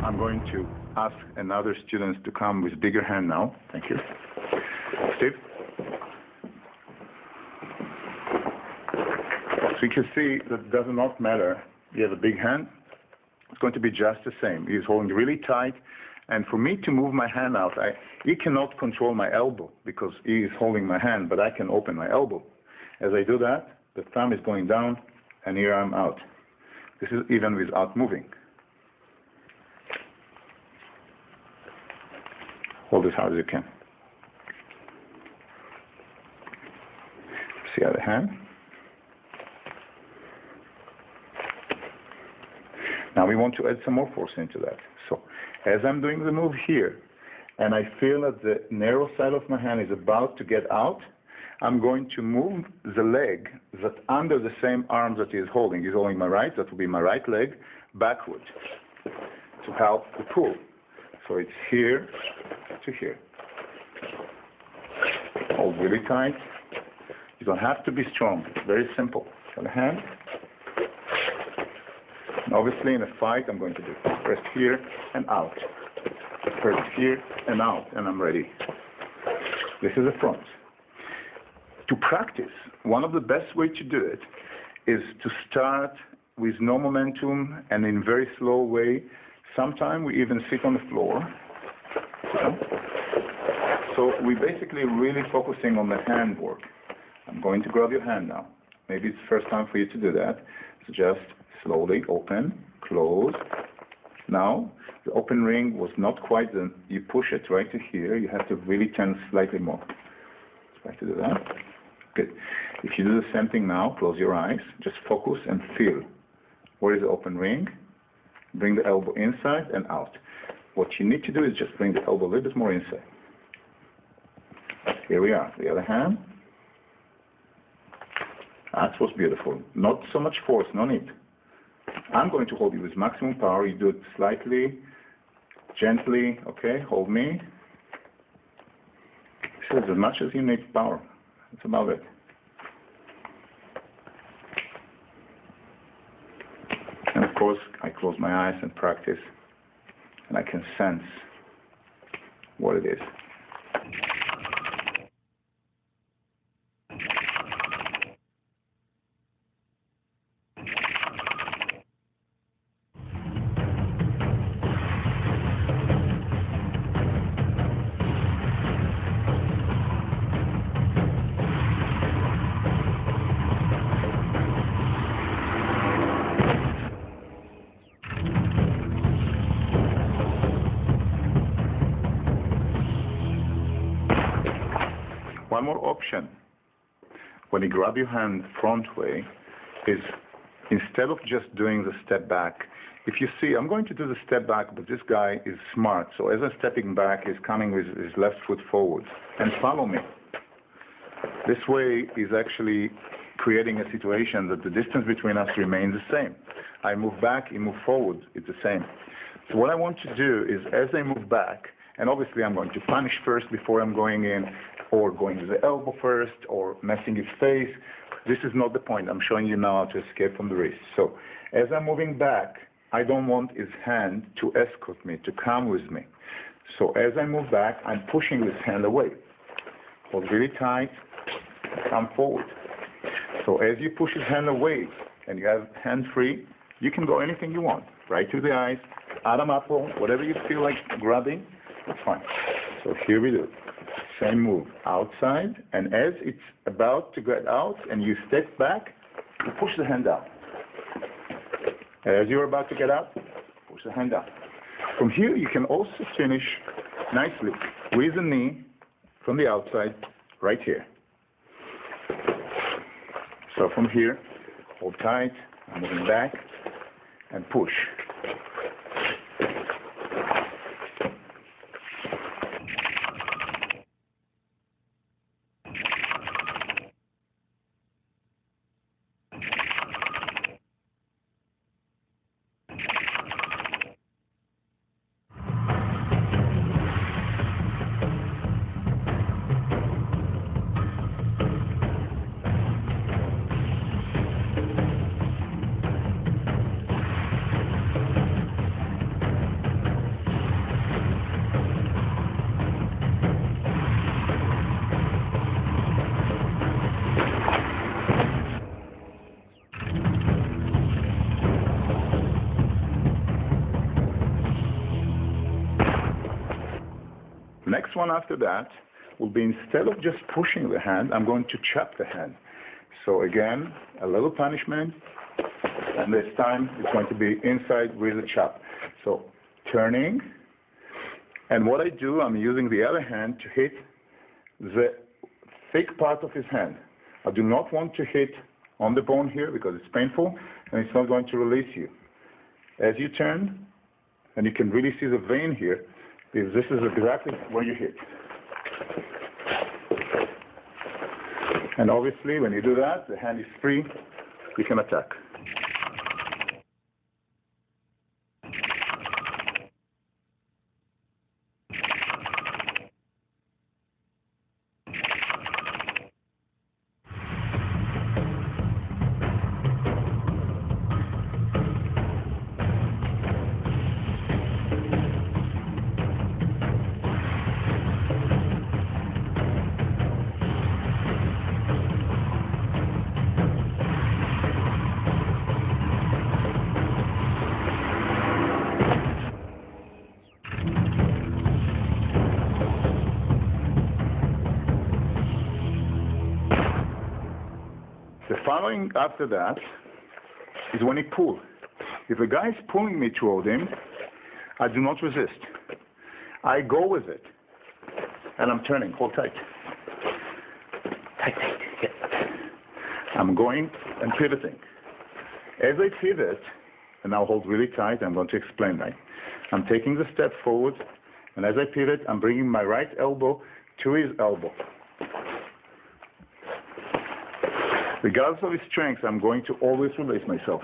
I'm going to ask another student to come with bigger hand now. Thank you. Steve? So you can see that it does not matter. You have a big hand, it's going to be just the same. He's holding really tight, and for me to move my hand out, he cannot control my elbow because he is holding my hand, but I can open my elbow. As I do that, the thumb is going down, and here I'm out. This is even without moving. Hold as hard as you can. See the other hand. Now we want to add some more force into that. So as I'm doing the move here, and I feel that the narrow side of my hand is about to get out, I'm going to move the leg that under the same arm that he is holding. He's holding my right, that will be my right leg, backward to help the pull. So it's here to here. Hold really tight. You don't have to be strong. It's very simple. On the hand. And obviously in a fight, I'm going to do first here and out. First here and out, and I'm ready. This is the front. To practice, one of the best ways to do it is to start with no momentum and in very slow way. Sometimes we even sit on the floor. So we're basically really focusing on the hand work. I'm going to grab your hand now. Maybe it's the first time for you to do that. So just slowly open, close. Now, the open ring was not quite the, you push it right to here. You have to really tense slightly more. Try to do that. Good. If you do the same thing now, close your eyes. Just focus and feel. Where is the open ring? Bring the elbow inside and out. What you need to do is just bring the elbow a little bit more inside. Here we are. The other hand. That was beautiful. Not so much force, no need. I'm going to hold you with maximum power. You do it slightly, gently, okay? Hold me. This is as much as you need power. That's about it. And of course, I close my eyes and practice, and I can sense what it is. One more option, when you grab your hand front way, is instead of just doing the step back, if you see, I'm going to do the step back, but this guy is smart. So as I'm stepping back, he's coming with his left foot forward. And follow me. This way is actually creating a situation that the distance between us remains the same. I move back, he moves forward, it's the same. So what I want to do is, as I move back, and obviously I'm going to punish first before I'm going in, or going to the elbow first, or messing his face. This is not the point. I'm showing you now how to escape from the wrist. So as I'm moving back, I don't want his hand to escort me, to come with me. So as I move back, I'm pushing his hand away. Hold really tight, come forward. So as you push his hand away, and you have hand free, you can go anything you want. Right through the eyes, Adam apple, whatever you feel like grabbing, that's fine. So here we do it. Same move, outside, and as it's about to get out and you step back, you push the hand out. As you're about to get out, push the hand out. From here, you can also finish nicely with the knee from the outside, right here. So from here, hold tight, moving back, and push. Next one after that will be, instead of just pushing the hand, I'm going to chop the hand. So again, a little punishment, and this time it's going to be inside with a chop. So turning, and what I do, I'm using the other hand to hit the thick part of his hand. I do not want to hit on the bone here because it's painful and it's not going to release you. As you turn, and you can really see the vein here, because this is exactly where you hit. And obviously, when you do that, the hand is free, you can attack. The following after that is when he pulls. If a guy is pulling me toward him, I do not resist. I go with it, and I'm turning. Hold tight. Tight, tight. Yeah. I'm going and pivoting. As I pivot, and I'll hold really tight, I'm going to explain that. I'm taking the step forward, and as I pivot, I'm bringing my right elbow to his elbow. Regardless of his strength, I'm going to always release myself.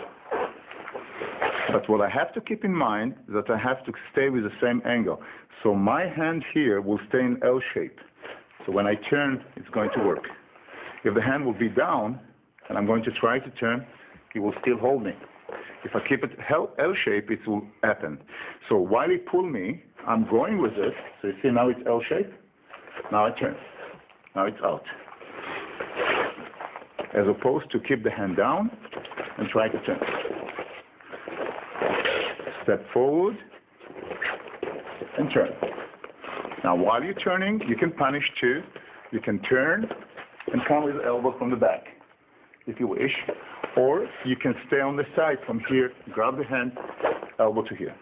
But what I have to keep in mind is that I have to stay with the same angle. So my hand here will stay in L shape. So when I turn, it's going to work. If the hand will be down, and I'm going to try to turn, he will still hold me. If I keep it L shape, it will happen. So while he pulls me, I'm going with it. So you see now it's L shape. Now I turn. Now it's out. As opposed to keep the hand down and try to turn. Step forward and turn. Now while you're turning, you can punish too. You can turn and come with the elbow from the back, if you wish. Or you can stay on the side from here, grab the hand, elbow to here.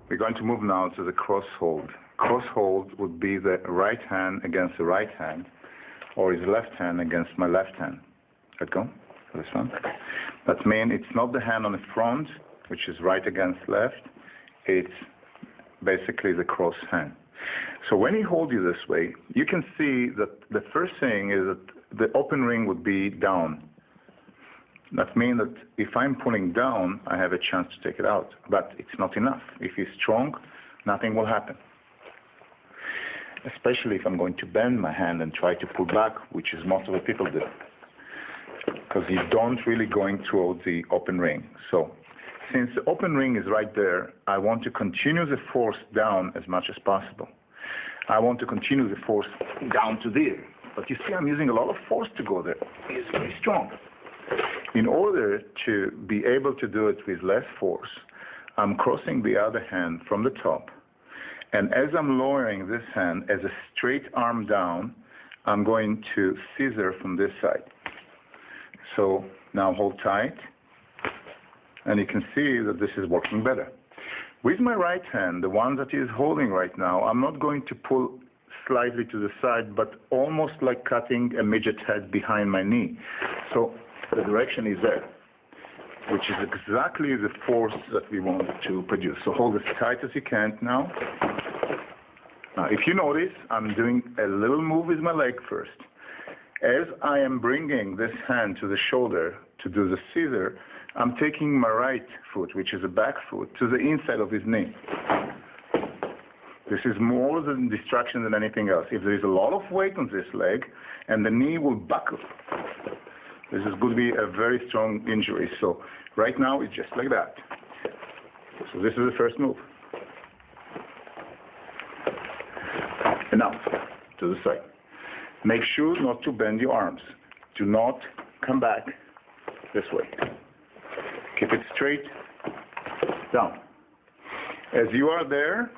We're going to move now to the cross hold. Cross hold would be the right hand against the right hand, or his left hand against my left hand. Let go for this one. That means it's not the hand on the front, which is right against left. It's basically the cross hand. So when he holds you this way, you can see that the first thing is that the open ring would be down. That means that if I'm pulling down, I have a chance to take it out. But it's not enough. If he's strong, nothing will happen. Especially if I'm going to bend my hand and try to pull back, which is most of the people do. Because you don't really going towards the open ring. So since the open ring is right there, I want to continue the force down as much as possible. I want to continue the force down to there. But you see, I'm using a lot of force to go there. It's very strong. In order to be able to do it with less force, I'm crossing the other hand from the top. And as I'm lowering this hand as a straight arm down, I'm going to scissor from this side. So now hold tight, and you can see that this is working better. With my right hand, the one that is holding right now, I'm not going to pull slightly to the side, but almost like cutting a midget head behind my knee. So the direction is there. which is exactly the force that we want to produce. So hold as tight as you can now. Now, if you notice, I'm doing a little move with my leg first. As I am bringing this hand to the shoulder to do the scissor, I'm taking my right foot, which is a back foot, to the inside of his knee. This is more than distraction than anything else. If there is a lot of weight on this leg, and the knee will buckle, this is going to be a very strong injury. So right now, it's just like that. So this is the first move. And now, to the side. Make sure not to bend your arms. Do not come back this way. Keep it straight, down. As you are there,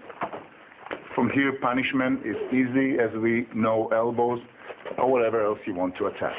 from here, punishment is easy, as we know, elbows or whatever else you want to attack.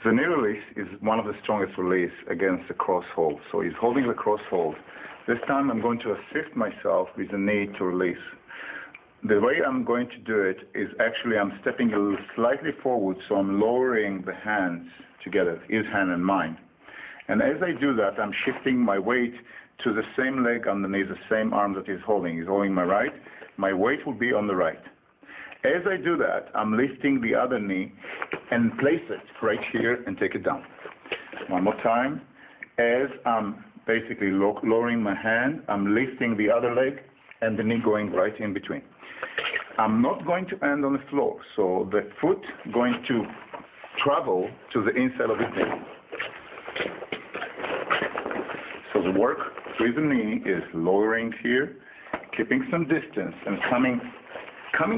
The knee release is one of the strongest release against the cross hold. So he's holding the cross hold. This time I'm going to assist myself with the knee to release. The way I'm going to do it is actually I'm stepping a little slightly forward, so I'm lowering the hands together, his hand and mine. And as I do that, I'm shifting my weight to the same leg underneath the same arm that he's holding. He's holding my right. My weight will be on the right. As I do that, I'm lifting the other knee and place it right here and take it down. One more time. As I'm basically lowering my hand, I'm lifting the other leg and the knee going right in between. I'm not going to end on the floor, so the foot going to travel to the inside of his knee. So the work with the knee is lowering here, keeping some distance, and coming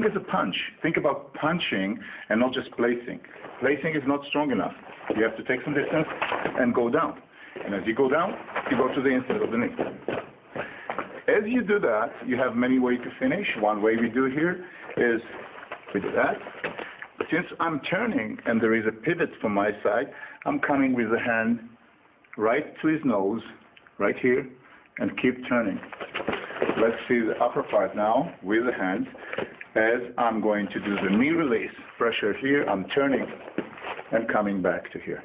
as a punch. Think about punching and not just placing. Placing is not strong enough. You have to take some distance and go down. And as you go down, you go to the inside of the knee. As you do that, you have many ways to finish. One way we do here is we do that. But since I'm turning and there is a pivot from my side, I'm coming with the hand right to his nose, right here, and keep turning. Let's see the upper part now with the hands. As I'm going to do the knee release, pressure here, I'm turning and coming back to here.